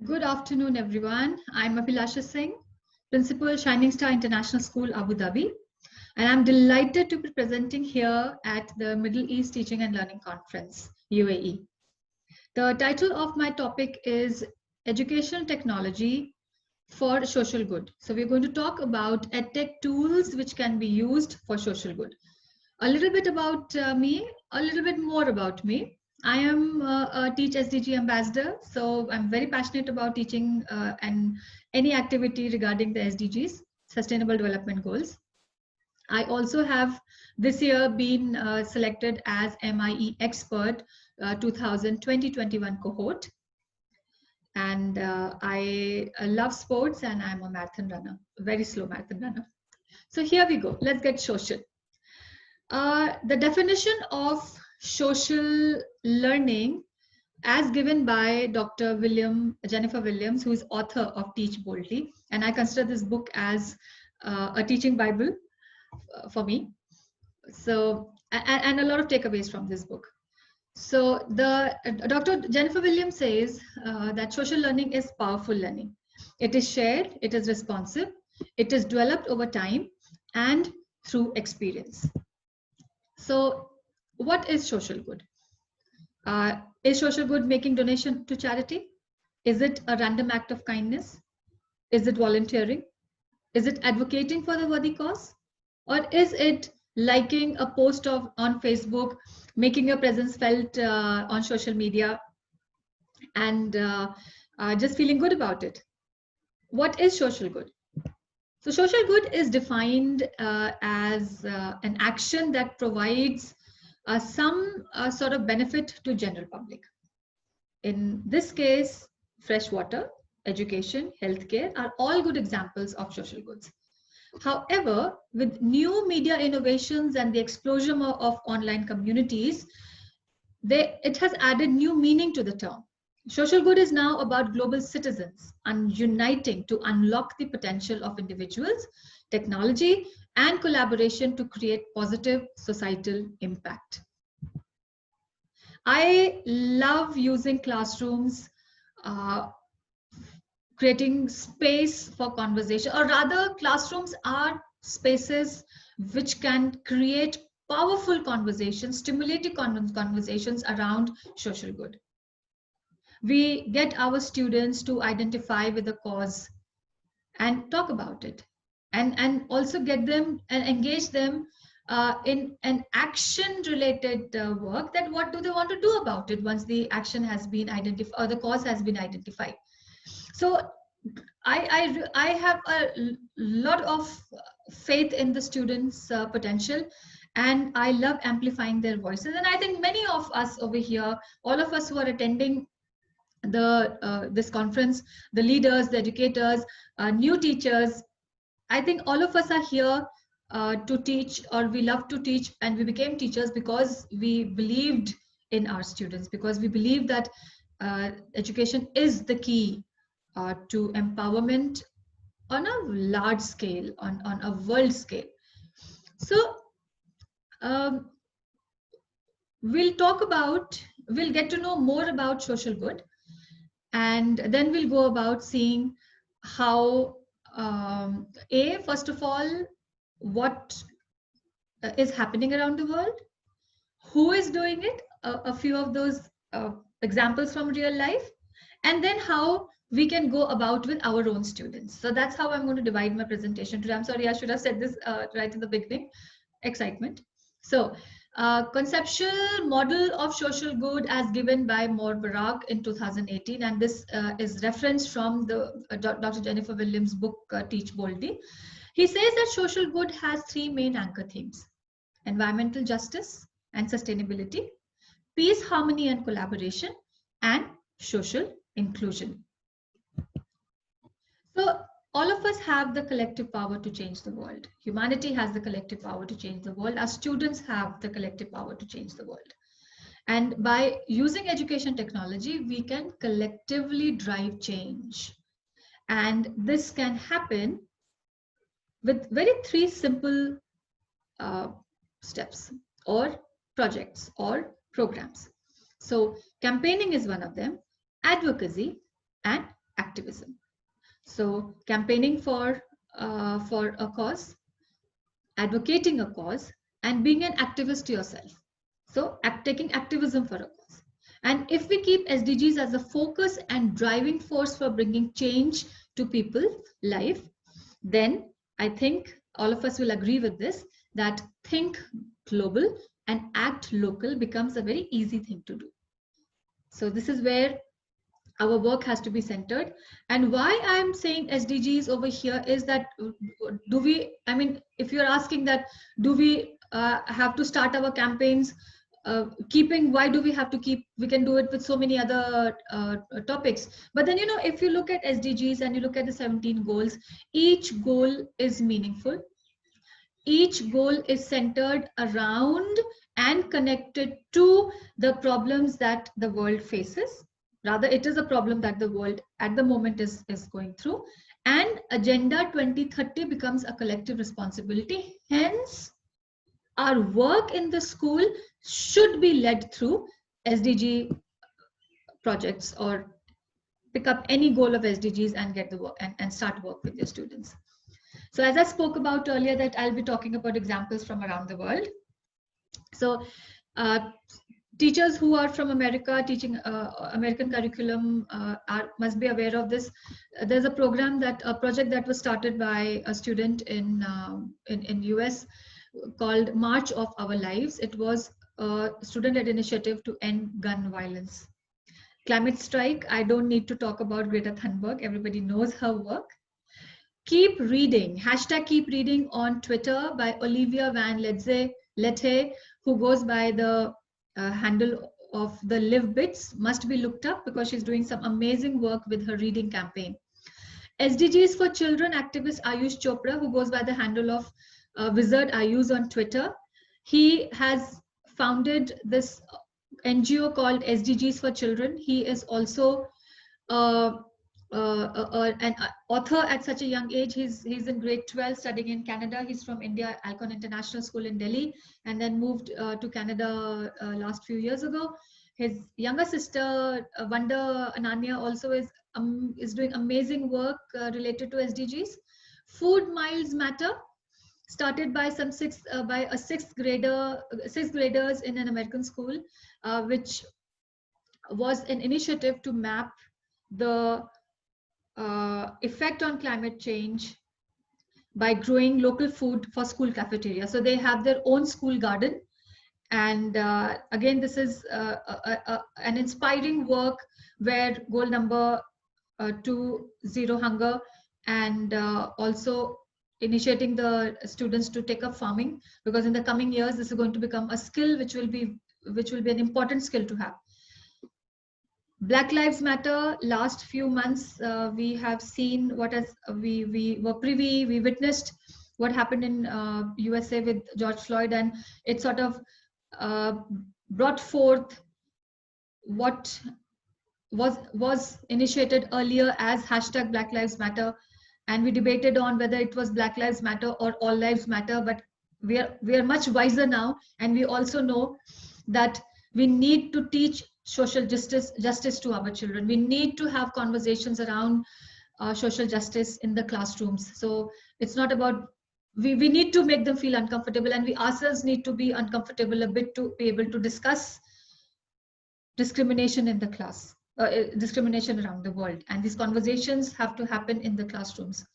Good afternoon, everyone. I'm Abhilasha Singh, Principal Shining Star International School, Abu Dhabi, and I'm delighted to be presenting here at the Middle East Teaching and Learning Conference, UAE. The title of my topic is Educational Technology for Social Good. So we're going to talk about EdTech tools which can be used for social good. A little bit about me, a little bit more about me. I am a Teach SDG ambassador, so I'm very passionate about teaching and any activity regarding the SDGs, Sustainable Development Goals. I also have this year been selected as MIE Expert 2020-21 cohort. And I love sports and I'm a marathon runner, a very slow marathon runner. So here we go, let's get social. The definition of social learning as given by Dr. Jennifer Williams, who is author of Teach Boldly. And I consider this book as a teaching Bible for me. So, and a lot of takeaways from this book. So Dr. Jennifer Williams says that social learning is powerful learning. It is shared, it is responsive, it is developed over time and through experience. So what is social good? Is social good making donation to charity? Is it a random act of kindness? Is it volunteering? Is it advocating for the worthy cause? Or is it liking a post on Facebook, making your presence felt on social media and just feeling good about it? What is social good? So social good is defined as an action that provides some sort of benefit to general public. In this case, fresh water, education, healthcare are all good examples of social goods. However, with new media innovations and the explosion of online communities, it has added new meaning to the term. Social good is now about global citizens and uniting to unlock the potential of individuals, technology, and collaboration to create positive societal impact. I love using classrooms, creating space for conversation, or rather classrooms are spaces which can create powerful conversations, stimulating conversations around social good. We get our students to identify with the cause and talk about it, and also get them and engage them in an action related work, that what do they want to do about it once the action has been identified or the cause has been identified. So I have a lot of faith in the students' potential, and I love amplifying their voices. And I think many of us over here, all of us who are attending this conference, the leaders, the educators, new teachers, I think all of us are here to teach, or we love to teach, and we became teachers because we believed in our students, because we believe that education is the key to empowerment on a large scale, on a world scale. So we'll get to know more about social good, and then we'll go about seeing how, first of all, what is happening around the world, who is doing it, a few of those examples from real life, and then how we can go about with our own students. So that's how I'm going to divide my presentation today. I'm sorry, I should have said this right in the beginning. Excitement. So conceptual model of social good as given by Barak in 2018, and this is referenced from the Dr. Jennifer Williams' book Teach Boldly. He says that social good has three main anchor themes: environmental justice and sustainability, peace, harmony and collaboration, and social inclusion. So all of us have the collective power to change the world. Humanity has the collective power to change the world. Our students have the collective power to change the world. And by using education technology, we can collectively drive change. And this can happen with three simple steps or projects or programs. So campaigning is one of them, advocacy, and activism. So campaigning for a cause, advocating a cause, and being an activist yourself. So taking activism for a cause. And if we keep SDGs as a focus and driving force for bringing change to people's life, then I think all of us will agree with this, that think global and act local becomes a very easy thing to do. So this is where our work has to be centered. And why I'm saying SDGs over here is that if you're asking that, do we have to start our campaigns why do we have to keep, we can do it with so many other topics. But then, if you look at SDGs and you look at the 17 goals, each goal is meaningful. Each goal is centered around and connected to the problems that the world faces. Rather, it is a problem that the world at the moment is going through. And Agenda 2030 becomes a collective responsibility. Hence, our work in the school should be led through SDG projects, or pick up any goal of SDGs and get the work and start work with your students. So as I spoke about earlier, that I'll be talking about examples from around the world. So teachers who are from America teaching American curriculum must be aware of this. There's a project that was started by a student in US called March of Our Lives. It was a student-led initiative to end gun violence. Climate Strike, I don't need to talk about Greta Thunberg. Everybody knows her work. Keep Reading, hashtag Keep Reading on Twitter by Olivia Van Lette, who goes by the handle of the Live Bits, must be looked up because she's doing some amazing work with her reading campaign. SDGs for Children activist Ayush Chopra, who goes by the handle of Wizard Ayush on Twitter. He has founded this NGO called SDGs for Children. He is also an author at such a young age. He's in grade 12 studying in Canada. He's from India, Alcon International School in Delhi, and then moved to Canada last few years ago. His younger sister, Wanda Ananya, also is doing amazing work related to SDGs. Food Miles Matter, started by sixth graders in an American school, which was an initiative to map the effect on climate change by growing local food for school cafeteria. So they have their own school garden. And again, this is an inspiring work where goal number 2, Zero Hunger, and also initiating the students to take up farming, because in the coming years, this is going to become a skill which will be an important skill to have. Black Lives Matter, last few months, we have seen what has, we witnessed what happened in USA with George Floyd, and it sort of brought forth what was initiated earlier as hashtag Black Lives Matter. And we debated on whether it was Black Lives Matter or All Lives Matter, but we are much wiser now, and we also know that we need to teach social justice to our children. We need to have conversations around social justice in the classrooms. So it's not about, we need to make them feel uncomfortable, and we ourselves need to be uncomfortable a bit to be able to discuss discrimination in the class. Discrimination around the world, and these conversations have to happen in the classrooms.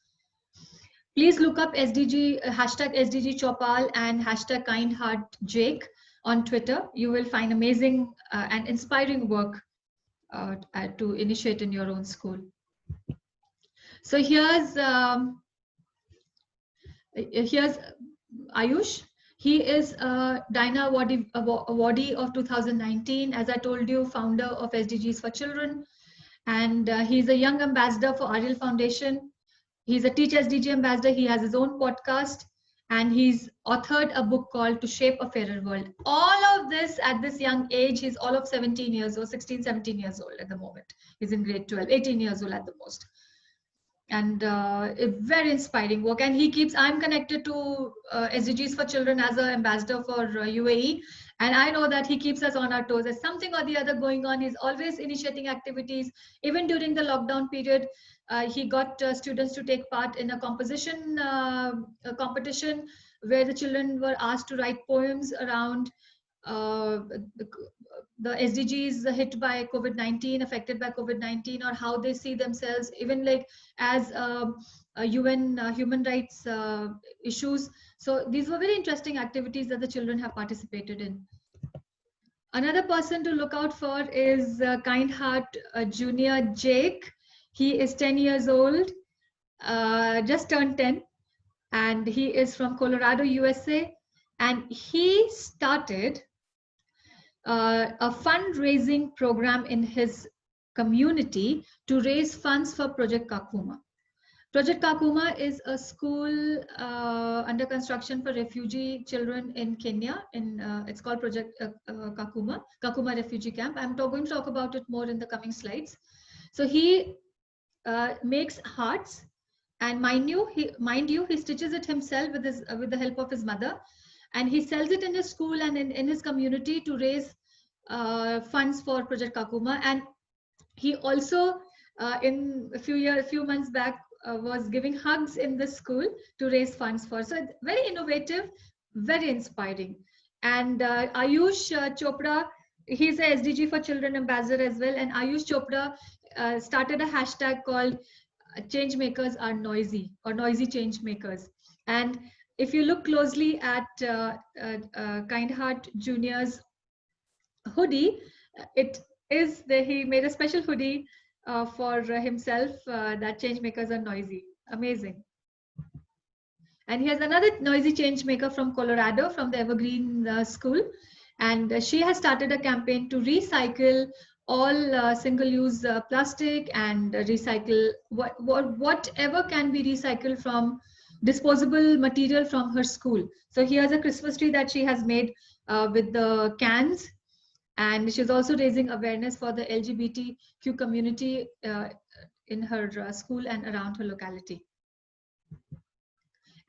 Please look up hashtag SDG Chopal and hashtag Kind Heart Jake on Twitter. You will find amazing and inspiring work to initiate in your own school. So here's Ayush. He is a Dinah Awardee of 2019, as I told you, founder of SDGs for Children. And he's a young ambassador for Ariel Foundation. He's a Teach SDG ambassador. He has his own podcast, and he's authored a book called To Shape a Fairer World. All of this at this young age. He's all of 17 years old, 16, 17 years old at the moment. He's in grade 12, 18 years old at the most. and a very inspiring work. And he keeps, I'm connected to SDGs for Children as an ambassador for UAE, and I know that he keeps us on our toes. There's something or the other going on. He's always initiating activities. Even during the lockdown period, he got students to take part in a composition a competition where the children were asked to write poems around uh, the SDGs hit by COVID-19, affected by COVID-19, or how they see themselves, even like as UN human rights issues. So these were very interesting activities that the children have participated in. Another person to look out for is Kind Heart Junior Jake. He is 10 years old, just turned 10, and he is from Colorado, USA. And he started a fundraising program in his community to raise funds for Project Kakuma. Project Kakuma is a school under construction for refugee children in Kenya. It's called Project Kakuma Refugee Camp. I'm going to talk about it more in the coming slides. So he makes hearts, and mind you, he stitches it himself with the help of his mother, and he sells it in his school and in his community to raise funds for Project Kakuma. And he also, in a few months back, was giving hugs in the school to raise funds for. So it's very innovative, very inspiring. And Ayush Chopra, he's a SDG for Children ambassador as well. And Ayush Chopra started a hashtag called Change Makers Are Noisy, or Noisy Change Makers. And if you look closely at Kind Heart Junior's hoodie, he made a special hoodie for himself that change makers are noisy. Amazing. And he has another noisy change maker from Colorado, from the Evergreen School, and she has started a campaign to recycle all single-use plastic and recycle whatever can be recycled from disposable material from her school. So here's a Christmas tree that she has made with the cans. And she's also raising awareness for the LGBTQ community in her school and around her locality.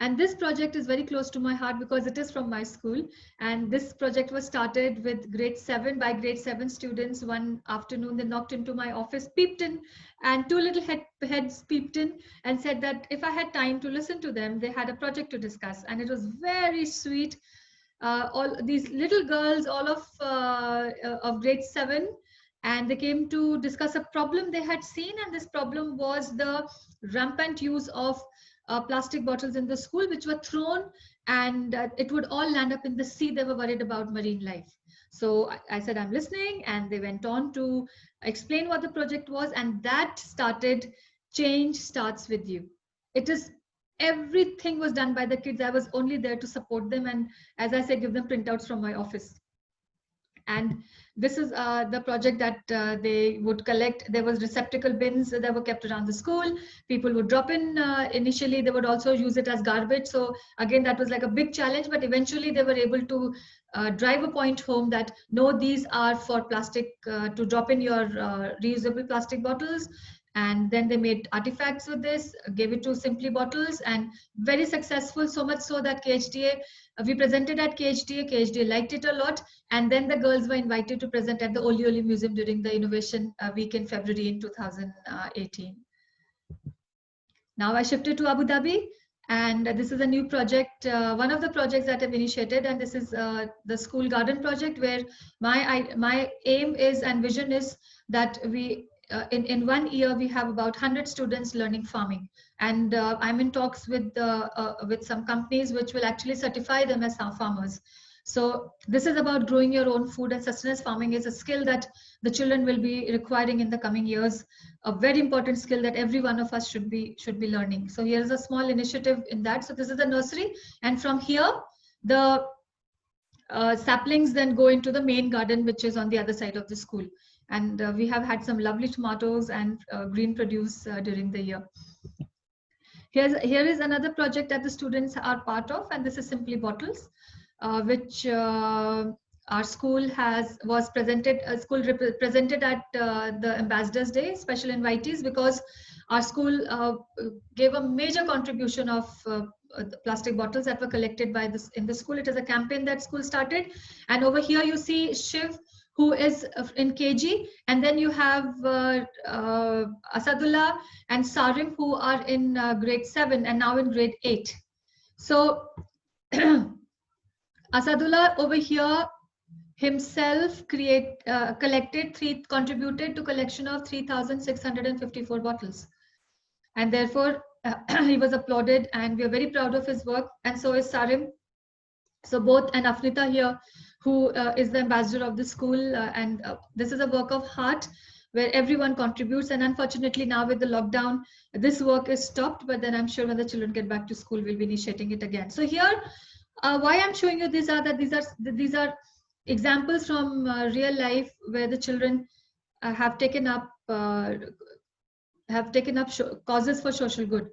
And this project is very close to my heart because it is from my school. And this project was started with grade 7 by grade 7 students. One afternoon, they knocked into my office, peeped in, and two little heads peeped in and said that if I had time to listen to them, they had a project to discuss. And it was very sweet. All these little girls, all of grade 7, and they came to discuss a problem they had seen, and this problem was the rampant use of plastic bottles in the school, which were thrown, and it would all land up in the sea. They were worried about marine life. So I said, I'm listening, and they went on to explain what the project was, and that started Change Starts With You. It is everything was done by the kids. I was only there to support them, and as I say, give them printouts from my office. And this is the project that they would collect. There was receptacle bins that were kept around the school. People would drop in. Initially, they would also use it as garbage. So again, that was like a big challenge, but eventually they were able to drive a point home that no, these are for plastic, to drop in your reusable plastic bottles. And then they made artifacts with this, gave it to Simply Bottles, and very successful, so much so that KHDA, we presented at KHDA liked it a lot, and then the girls were invited to present at the Oli Oli Museum during the Innovation Week in February in 2018. Now I shifted to Abu Dhabi, and this is a new project, one of the projects that I've initiated, and this is the School Garden project, where my aim is and vision is that we in 1 year, we have about 100 students learning farming. And I'm in talks with some companies which will actually certify them as farmers. So this is about growing your own food, and sustenance farming is a skill that the children will be requiring in the coming years. A very important skill that every one of us should be learning. So here's a small initiative in that. So this is the nursery, and from here, the saplings then go into the main garden, which is on the other side of the school. And we have had some lovely tomatoes and green produce during the year. Here is another project that the students are part of, and this is Simply Bottles, which are our school was presented presented at the Ambassadors Day special invitees, because our school gave a major contribution of the plastic bottles that were collected by this in the school. It is a campaign that school started, and over here you see Shiv, who is in KG, and then you have Asadullah and Sarim, who are in grade 7 and now in grade 8. So Asadullah over here himself contributed to collection of 3,654 bottles, and therefore he was applauded, and we are very proud of his work, and so is Sarim. So both, and Afnita here, who is the ambassador of the school, and this is a work of heart where everyone contributes. And unfortunately now with the lockdown, this work is stopped, but then I'm sure when the children get back to school, we'll be initiating it again. So here, why I'm showing you these are examples from real life where the children have taken up causes for social good.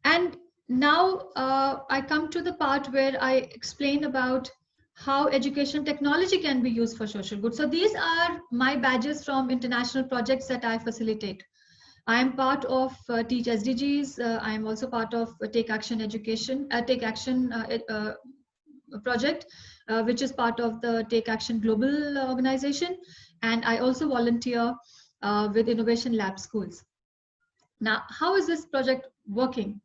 And now I come to the part where I explain about how education technology can be used for social good. So these are my badges from international projects that I facilitate. I am part of Teach SDGs. I am also part of Take Action project, which is part of the Take Action Global organization. And I also volunteer with Innovation Lab schools. Now, how is this project working?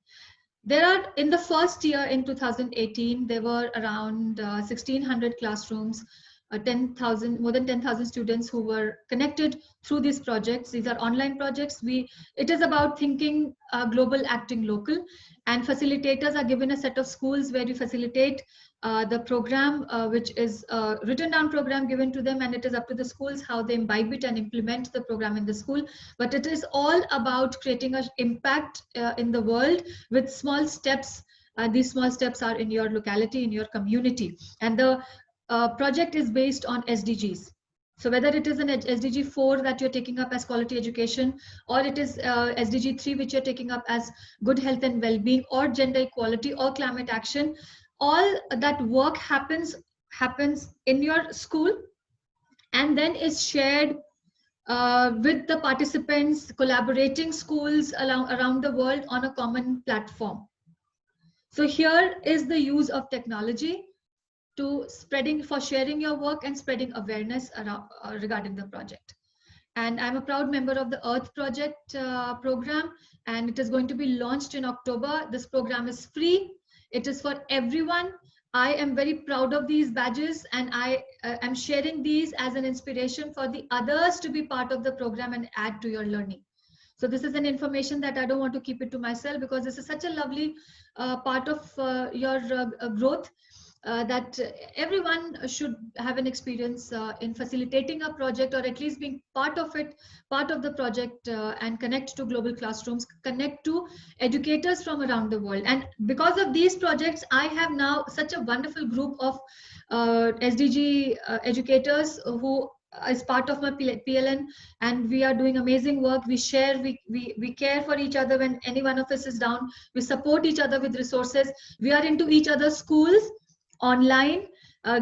There are, in the first year in 2018, there were around 1,600 classrooms, more than 10,000 students who were connected through these projects. These are online projects. It is about thinking global, acting local, and facilitators are given a set of schools where you facilitate the program, which is a written down program given to them, and it is up to the schools how they imbibe it and implement the program in the school. But it is all about creating an impact in the world with small steps. These small steps are in your locality, in your community, and the project is based on SDGs. So whether it is an SDG 4 that you're taking up as quality education, or it is SDG 3 which you're taking up as good health and well-being, or gender equality, or climate action, all that work happens in your school and then is shared with the participants, collaborating schools around the world on a common platform. So here is the use of technology to sharing your work and spreading awareness around, regarding the project. And I'm a proud member of the Earth Project program, and it is going to be launched in October. This program is free. It is for everyone. I am very proud of these badges, and I am sharing these as an inspiration for the others to be part of the program and add to your learning. So this is an information that I don't want to keep it to myself, because this is such a lovely part of your growth. That everyone should have an experience in facilitating a project, or at least being part of it, part of the project, and connect to global classrooms, connect to educators from around the world. And because of these projects, I have now such a wonderful group of SDG educators who is part of my PLN, and we are doing amazing work. We share, we care for each other when any one of us is down. We support each other with resources. We are into each other's schools, online,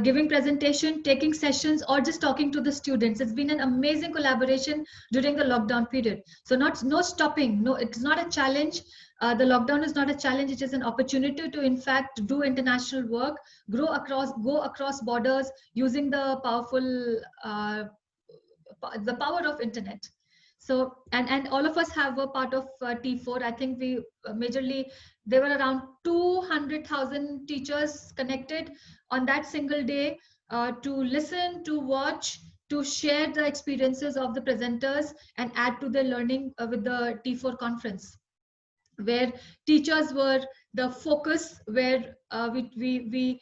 giving presentation, taking sessions, or just talking to the students. It's been an amazing collaboration during the lockdown period. So no stopping. No, it's not a challenge. The lockdown is not a challenge. It is an opportunity to, in fact, do international work, go across borders using the power of internet. So, and all of us have a part of T4. I think we majorly, there were around 200,000 teachers connected on that single day to listen, to watch, to share the experiences of the presenters and add to their learning with the T4 conference, where teachers were the focus, where we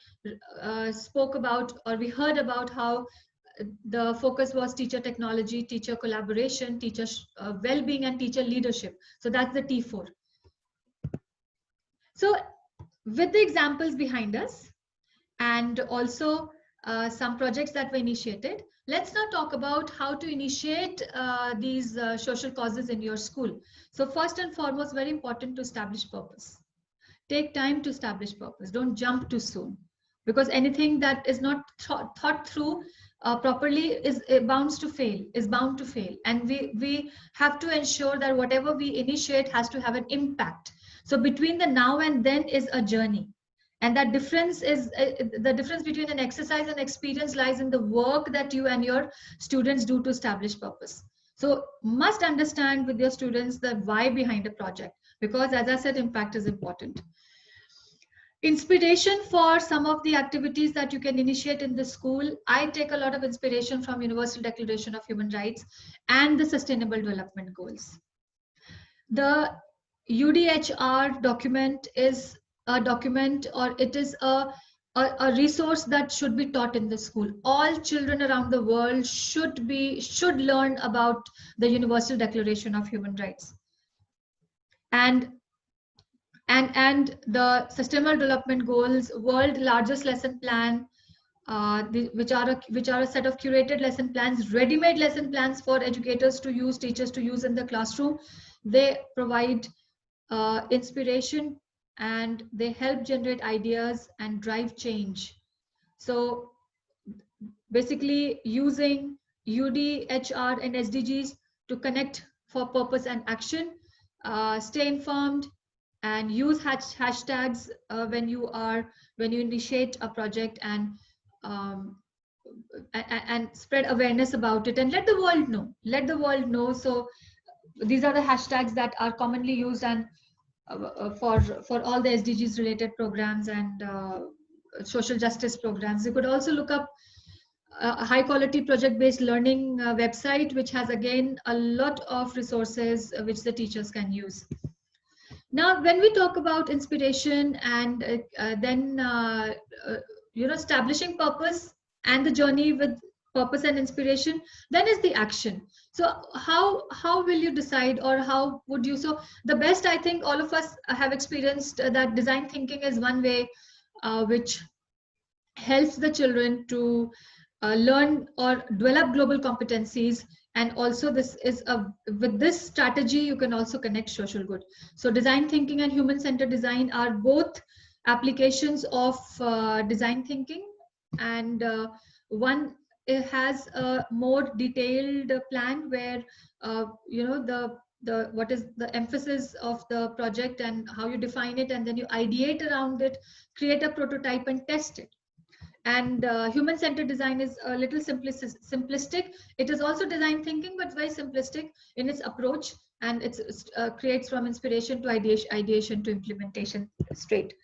spoke about, or we heard about how the focus was teacher technology, teacher collaboration, teacher well-being, and teacher leadership. So that's the T4. So with the examples behind us, and also some projects that were initiated, let's now talk about how to initiate these social causes in your school. So first and foremost, very important to establish purpose. Take time to establish purpose. Don't jump too soon, because anything that is not thought through properly is bound to fail. And we have to ensure that whatever we initiate has to have an impact. So between the now and then is a journey, and that difference is the difference between an exercise and experience lies in the work that you and your students do to establish purpose. So must understand with your students the why behind a project, because as I said, impact is important. Inspiration for some of the activities that you can initiate in the school. I take a lot of inspiration from Universal Declaration of Human Rights and the Sustainable Development Goals. The UDHR document is a document, or it is a resource that should be taught in the school. All children around the world should learn about the Universal Declaration of Human Rights. And the Sustainable Development Goals, world largest lesson plan, which are a set of curated lesson plans, ready-made lesson plans for educators to use, teachers to use in the classroom. They provide inspiration, and they help generate ideas and drive change. So basically using UDHR and SDGs to connect for purpose and action, stay informed, and use hashtags when you initiate a project, and spread awareness about it, and let the world know. So these are the hashtags that are commonly used, and for all the SDGs related programs and social justice programs. You could also look up a high quality project based learning website, which has again a lot of resources which the teachers can use. Now, when we talk about inspiration and establishing purpose and the journey with purpose and inspiration, then is the action. So how will you decide, or how would you? So the best, I think all of us have experienced that design thinking is one way which helps the children to learn or develop global competencies. And also with this strategy, you can also connect social good. So design thinking and human-centered design are both applications of design thinking, and one has a more detailed plan where what is the emphasis of the project and how you define it, and then you ideate around it, create a prototype and test it. And human-centered design is a little simplistic. It is also design thinking, but very simplistic in its approach, and it creates from inspiration to ideation to implementation straight.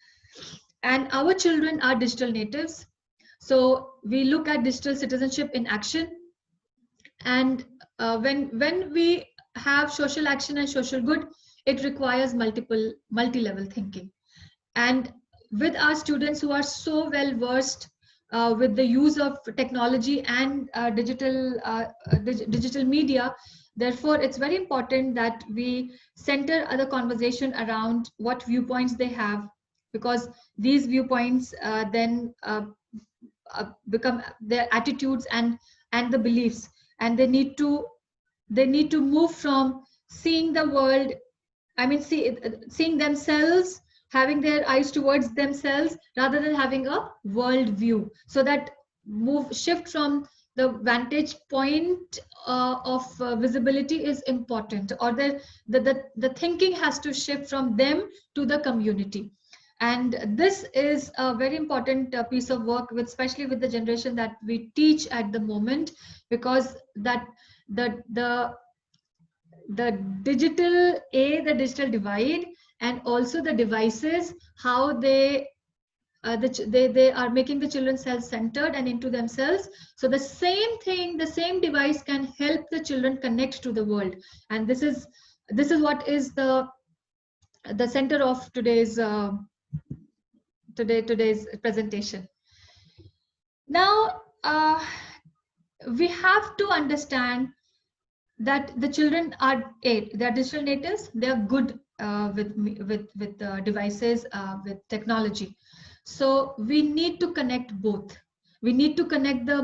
And our children are digital natives, so we look at digital citizenship in action. And when we have social action and social good, it requires multi-level thinking. And with our students who are so well versed with the use of technology and digital media, therefore it's very important that we center the conversation around what viewpoints they have, because these viewpoints then become their attitudes and the beliefs, and they need to move from seeing the world, seeing themselves, having their eyes towards themselves rather than having a world view. So that shift from the vantage point of visibility is important, or the thinking has to shift from them to the community. And this is a very important piece of work, especially with the generation that we teach at the moment, because that the digital divide, and also the devices, how they are making the children self-centered and into themselves. So the same thing, the same device can help the children connect to the world. And this is what is the center of today's presentation. Now we have to understand that the children are they're digital natives. They are good with devices, with technology. So we need to connect both. We need to connect the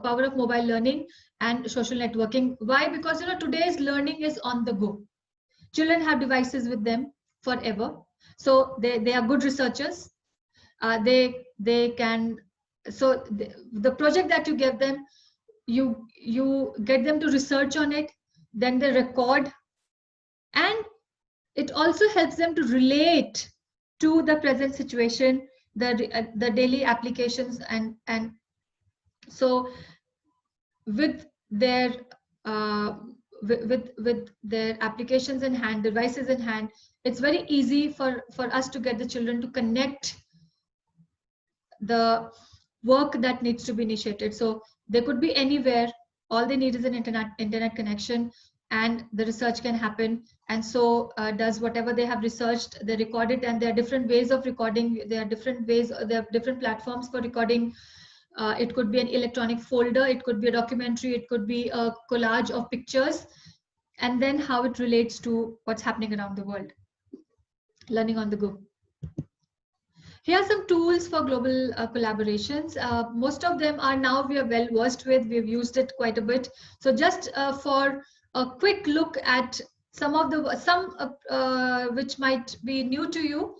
power of mobile learning and social networking. Why? Because today's learning is on the go. Children have devices with them forever, so they are good researchers. they can, so the project that you give them, you get them to research on it, then they record, and it also helps them to relate to the present situation, the daily applications, and so with their uh, with their applications in hand, devices in hand, it's very easy for us to get the children to connect the work that needs to be initiated. So they could be anywhere. All they need is an internet connection, and the research can happen. And so does whatever they have researched. They record it, and there are different ways of recording. There are different ways. There are different platforms for recording. It could be an electronic folder. It could be a documentary. It could be a collage of pictures, and then how it relates to what's happening around the world. Learning on the go. Here are some tools for global collaborations. Most of them are now we are well versed with. We've used it quite a bit. So just for a quick look at some of the which might be new to you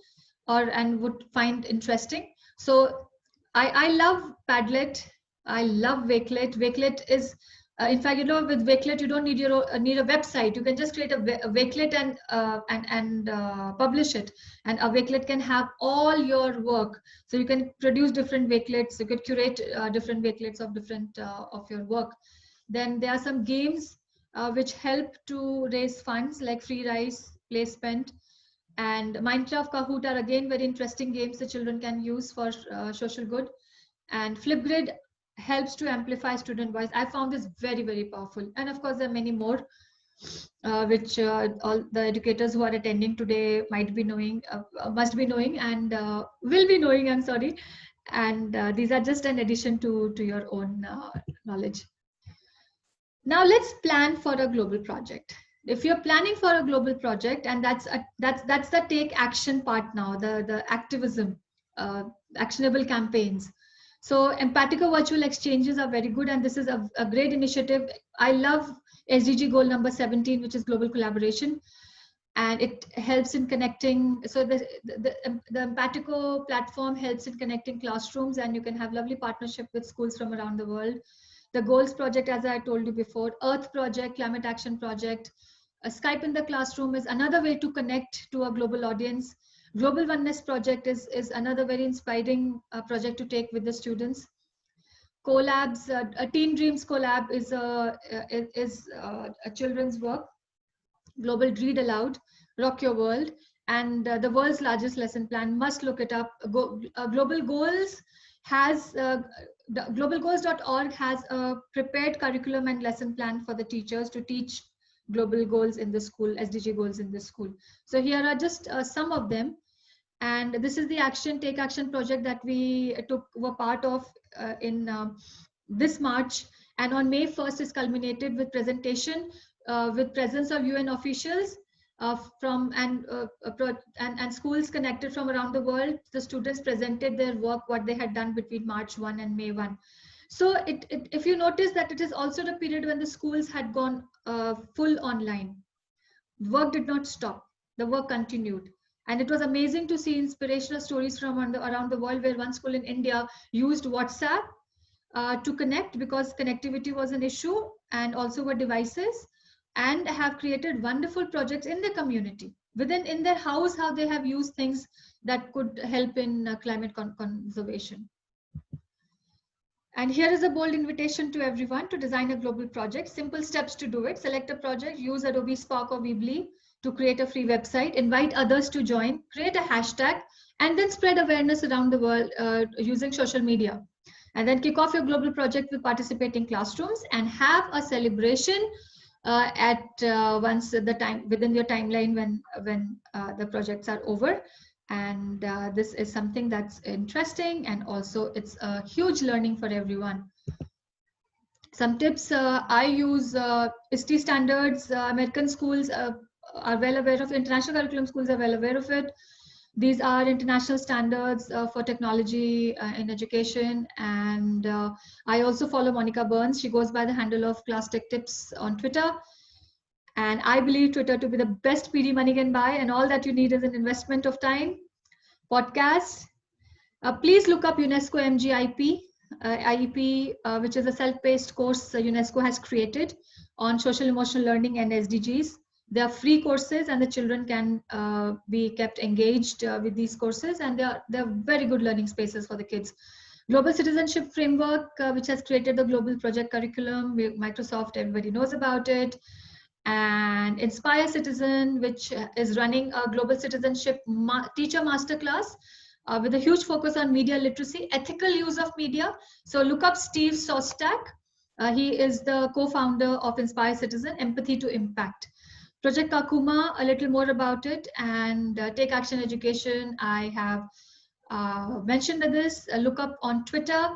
and would find interesting. So I love Padlet. I love Wakelet. Wakelet is in fact, with Wakelet, you don't need need a website. You can just create a Wakelet and publish it. And a Wakelet can have all your work. So you can produce different Wakelets. You could curate different Wakelets of different of your work. Then there are some games which help to raise funds, like Free Rice, Play Spent, and Minecraft, Kahoot are again very interesting games the children can use for social good. And Flipgrid helps to amplify student voice. I found this very, very powerful. And of course, there are many more, which all the educators who are attending today might be knowing, must be knowing, and will be knowing, I'm sorry. And these are just an addition to your own knowledge. Now let's plan for a global project. If you're planning for a global project, and that's the take action part now, the activism, actionable campaigns. So Empatico virtual exchanges are very good, and this is a great initiative. I love SDG goal number 17, which is global collaboration, and it helps in connecting. So the Empatico platform helps in connecting classrooms, and you can have lovely partnership with schools from around the world. The Goals Project, as I told you before, Earth Project, Climate Action Project, Skype in the Classroom is another way to connect to a global audience. Global Oneness Project is another very inspiring project to take with the students. Collabs, a Teen Dreams collab is a children's work. Global Read Aloud, Rock Your World, and the world's largest lesson plan. Must look it up. Global Goals has globalgoals.org has a prepared curriculum and lesson plan for the teachers to teach global goals in the school, SDG goals in the school. So here are just some of them. And this is the Take Action project that we were part of in this March. And on May 1st is culminated with presentation with presence of UN officials from and schools connected from around the world. The students presented their work, what they had done between March 1 and May 1. So if you notice that it is also the period when the schools had gone full online. Work did not stop. The work continued. And it was amazing to see inspirational stories from around the world, where one school in India used WhatsApp to connect, because connectivity was an issue, and also were devices, and have created wonderful projects in the community. In their house, how they have used things that could help in climate conservation. And here is a bold invitation to everyone to design a global project. Simple steps to do it. Select a project, use Adobe Spark or Weebly to create a free website, invite others to join, create a hashtag, and then spread awareness around the world using social media. And then kick off your global project with participating classrooms, and have a celebration once within your timeline when the projects are over. And this is something that's interesting, and also it's a huge learning for everyone. Some tips I use: ISTE standards. American schools are well aware of. International curriculum schools are well aware of it. These are international standards for technology in education. And I also follow Monica Burns. She goes by the handle of Class Tech Tips on Twitter. And I believe Twitter to be the best PD money can buy, and all that you need is an investment of time. Podcasts. Please look up UNESCO MGIP, IEP, which is a self-paced course UNESCO has created on social emotional learning and SDGs. They are free courses, and the children can be kept engaged with these courses, and they're very good learning spaces for the kids. Global Citizenship Framework, which has created the global project curriculum, Microsoft, everybody knows about it. And Inspire Citizen, which is running a global citizenship teacher masterclass with a huge focus on media literacy, ethical use of media. So look up Steve Sostak. He is the co-founder of Inspire Citizen, Empathy to Impact. Project Kakuma, a little more about it, and Take Action Education. I have mentioned this. Look up on Twitter.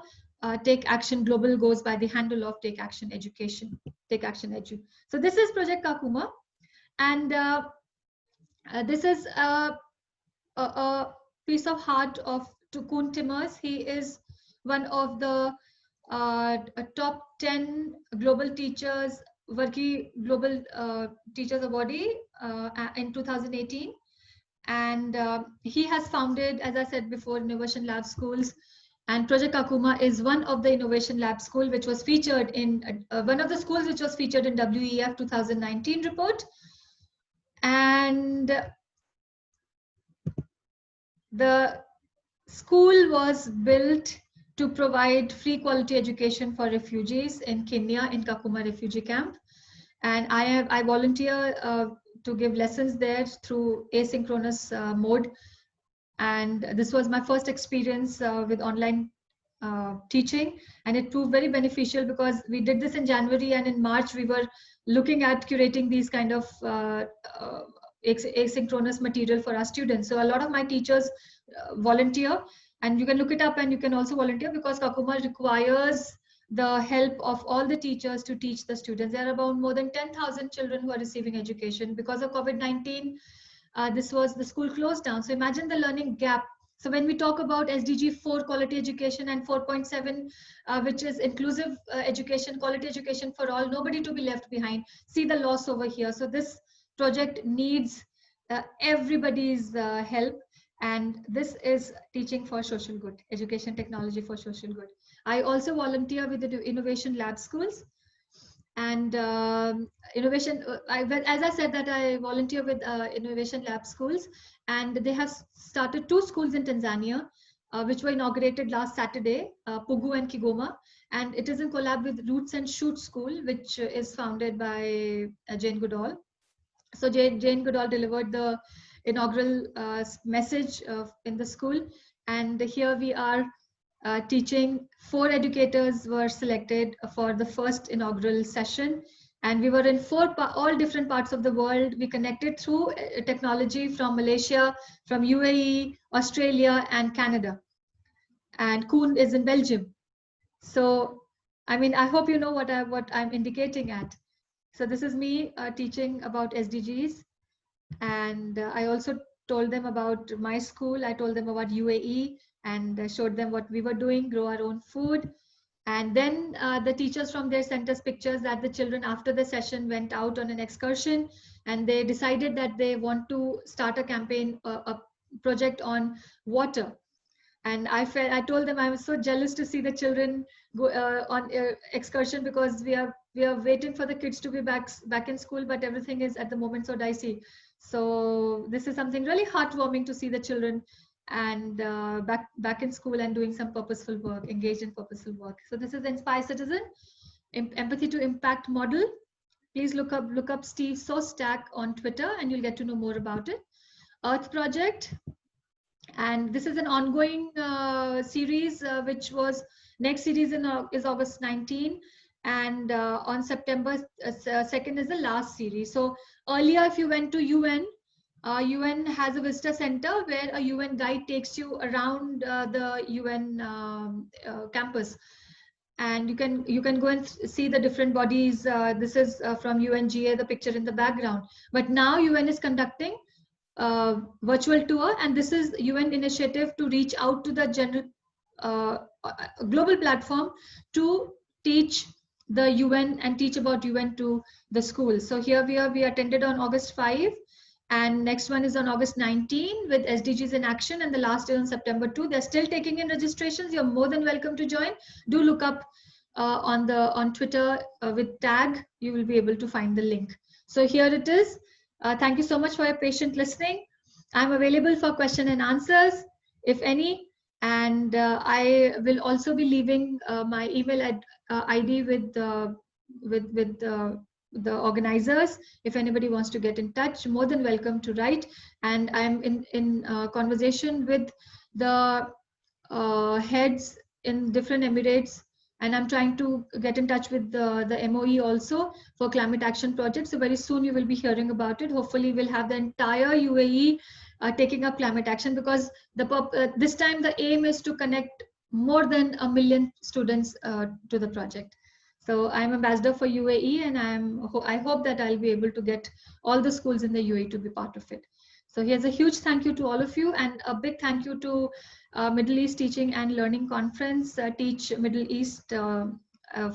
Take Action Global goes by the handle of Take Action Education, Take Action Edu. So this is Project Kakuma, and this is a piece of heart of Tukun Timmers. He is one of the top 10 global teachers, Varkey Global Teachers Awardee in 2018. And he has founded, as I said before, Innovation Lab Schools. And Project Kakuma is one of the Innovation Lab School, which was featured in one of the schools which was featured in WEF 2019 report. And the school was built to provide free quality education for refugees in Kenya, in Kakuma refugee camp. And I volunteer to give lessons there through asynchronous mode. And this was my first experience with online teaching, and it proved very beneficial because we did this in January, and in March we were looking at curating these kind of asynchronous material for our students. So a lot of my teachers volunteer, and you can look it up, and you can also volunteer because Kakuma requires the help of all the teachers to teach the students. There are about more than 10,000 children who are receiving education. Because of COVID-19, this was the school closed down. So imagine the learning gap. So when we talk about SDG 4 quality education and 4.7, which is inclusive education, quality education for all, nobody to be left behind. See the loss over here. So this project needs everybody's help. And this is teaching for social good, education technology for social good. I also volunteer with the Innovation Lab Schools. And innovation, as I said, that I volunteer with Innovation Lab Schools, and they have started 2 schools in Tanzania, which were inaugurated last Saturday, Pugu and Kigoma, and it is in collab with Roots and Shoots School, which is founded by Jane Goodall. So Jane Goodall delivered the inaugural message in the school, and here we are teaching. 4 educators were selected for the first inaugural session, and we were in all different parts of the world. We connected through technology from Malaysia, from UAE, Australia, and Canada. And Koen is in Belgium. So, I mean, I hope you know what I'm indicating at. So this is me teaching about SDGs, and I also told them about my school. I told them about UAE and showed them what we were doing, grow our own food. And then the teachers from there sent us pictures that the children after the session went out on an excursion, and they decided that they want to start a campaign, a project on water. And I told them I was so jealous to see the children go on excursion, because we are waiting for the kids to be back in school, but everything is at the moment so dicey. So this is something really heartwarming to see the children and back in school and doing some purposeful work, engaged in purposeful work. So this is Inspire Citizen, Empathy to Impact model. Please look up Steve Sostak on Twitter, and you'll get to know more about it. Earth Project, and this is an ongoing series, which was next series is August 19, and on September 2nd is the last series. So earlier, if you went to UN, UN has a visitor center where a UN guide takes you around the UN campus, and you can go and see the different bodies. This is from UNGA, the picture in the background. But now UN is conducting virtual tour, and this is UN initiative to reach out to the general global platform to teach the UN and teach about UN to the schools. So here we attended on August 5, And next one is on August 19 with SDGs in action, and the last is on September 2. They're still taking in registrations. You're more than welcome to join. Do look up on Twitter with tag. You will be able to find the link. So here it is. Thank you so much for your patient listening. I'm available for question and answers, if any, and I will also be leaving my email ID with the organizers. If anybody wants to get in touch, more than welcome to write. And I'm in conversation with the heads in different emirates, and I'm trying to get in touch with the MOE also for climate action projects. So very soon you will be hearing about it. Hopefully we'll have the entire UAE taking up climate action, because this time the aim is to connect more than 1 million students to the project. So I'm ambassador for UAE, and I hope that I'll be able to get all the schools in the UAE to be part of it. So here's a huge thank you to all of you, and a big thank you to Middle East Teaching and Learning Conference, Teach Middle East,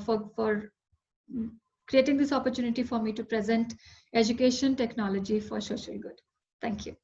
for creating this opportunity for me to present education technology for social good. Thank you.